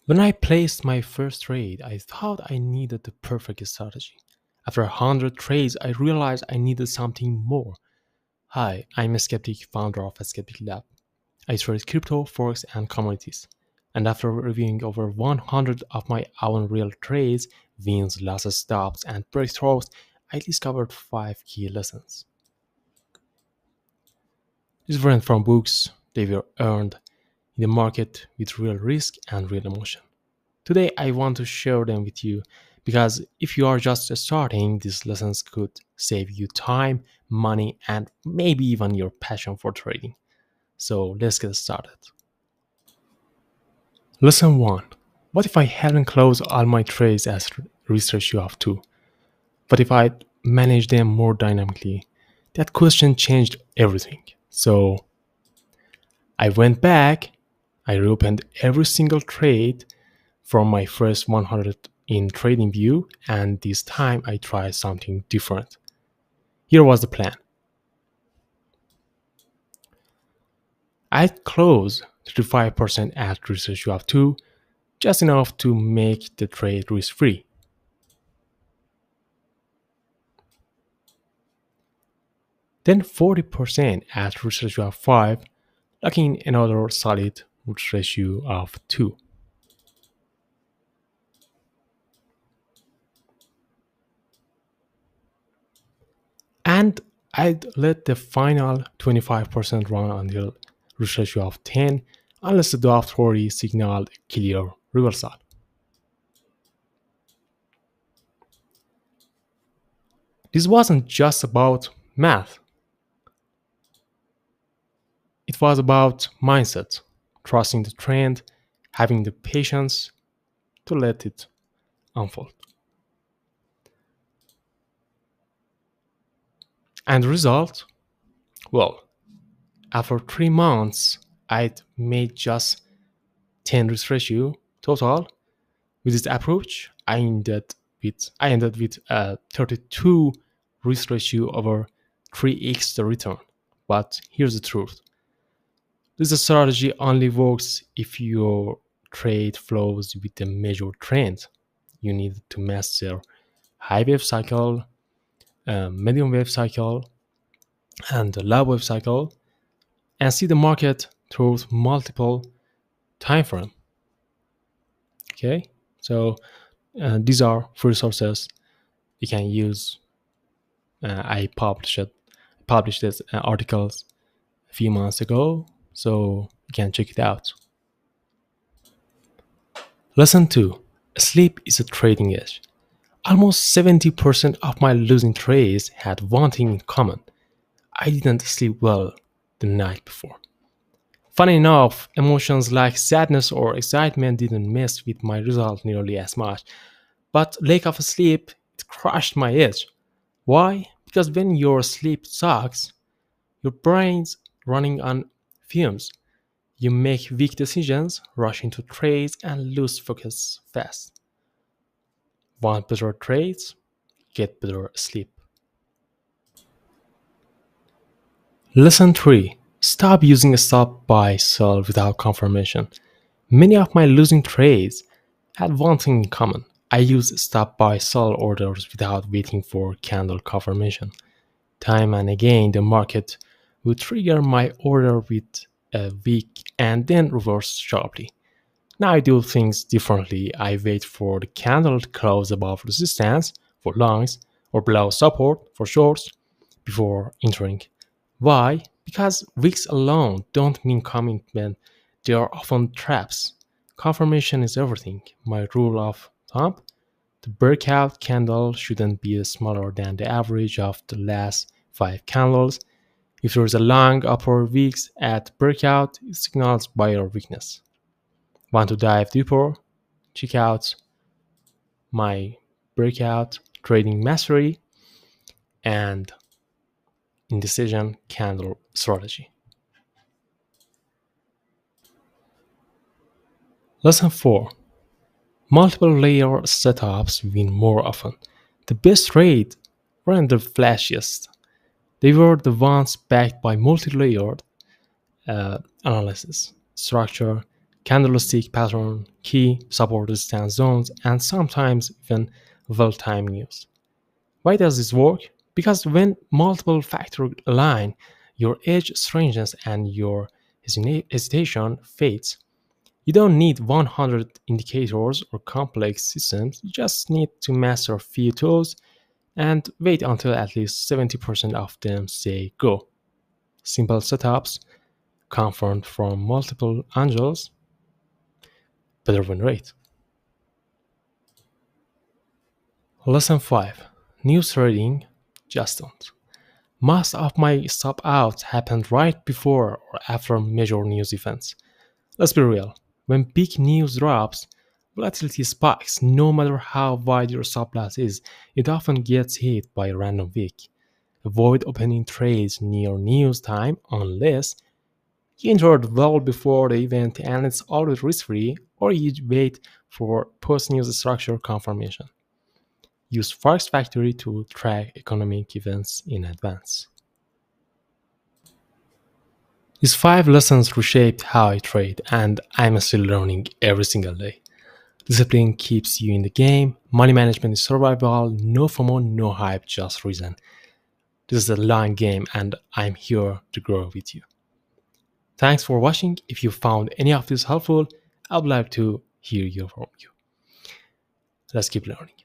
When I placed my first trade, I thought I needed the perfect strategy. After 100 trades, I realized I needed something more. Hi, I'm a skeptic, founder of a Skeptic Lab. I trade crypto, forex, and commodities. And after reviewing over 100 of my own real trades, wins, losses, stops, and breakthroughs, I discovered 5 key lessons. These weren't from books, they were earned in the market with real risk and real emotion. Today, I want to share them with you because if you are just starting, these lessons could save you time, money, and maybe even your passion for trading. So let's get started. Lesson 1. What if I hadn't closed all my trades as risk ratio of 2? What if I managed them more dynamically? That question changed everything. So I went back, I reopened every single trade from my first 100 in TradingView, and this time I tried something different. Here was the plan. I'd close 35% at risk ratio of 2, just enough to make the trade risk free. Then 40% at risk ratio of 5, locking another solid risk ratio of 2. And I'd let the final 25% run until risk ratio of 10, unless the draft 40 signaled a clear reversal. This wasn't just about math, it was about mindset, trusting the trend, having the patience to let it unfold. And the result? Well, after 3 months, I'd made just 10 risk ratio total. With this approach, I ended with a 32 risk ratio over 3x the return. But here's the truth. This strategy only works if your trade flows with the major trend. You need to master high wave cycle, medium wave cycle, and the low wave cycle, and see the market through multiple time frame. Okay, so these are free sources you can use. I published this articles a few months ago, so you can check it out. Lesson 2. Sleep is a trading edge. Almost 70% of my losing trades had one thing in common. I didn't sleep well the night before. Funny enough, emotions like sadness or excitement didn't mess with my result nearly as much, but lack of sleep it crushed my edge. Why? Because when your sleep sucks, your brain's running on fumes. You make weak decisions, rush into trades, and lose focus fast. Want better trades? Get better sleep. Lesson 3. Stop using a stop buy sell without confirmation. Many of my losing trades had one thing in common. I used stop buy sell orders without waiting for candle confirmation. Time and again, the market would trigger my order with a weak and then reverse sharply. Now I do things differently. I wait for the candle to close above resistance for longs or below support for shorts before entering. Why? Because wicks alone don't mean commitment, they are often traps. Confirmation is everything. My rule of thumb: the breakout candle shouldn't be smaller than the average of the last 5 candles. If there is a long upper wicks at breakout, it signals buyer weakness. Want to dive deeper? Check out my breakout trading mastery and indecision candle strategy. Lesson 4. Multiple layer setups win more often. The best trades weren't the flashiest. They were the ones backed by multi-layered analysis, structure, candlestick pattern, key, support resistance zones, and sometimes even well-timed news. Why does this work? Because when multiple factors align, your edge strengthens and your hesitation fades. You don't need 100 indicators or complex systems, you just need to master a few tools and wait until at least 70% of them say go. Simple setups, confront from multiple angles, better win rate. Lesson 5. News trading, just don't. Most of my stop outs happened right before or after major news events. Let's be real, when big news drops, volatility spikes. No matter how wide your stop loss is, it often gets hit by a random week. Avoid opening trades near news time unless you entered well before the event and it's always risk free, or you wait for post news structure confirmation. Use Forex Factory to track economic events in advance. These 5 lessons reshaped how I trade, and I'm still learning every single day. Discipline keeps you in the game, money management is survival, no FOMO, no hype, just reason. This is a long game, and I'm here to grow with you. Thanks for watching. If you found any of this helpful, I would like to hear from you. Let's keep learning.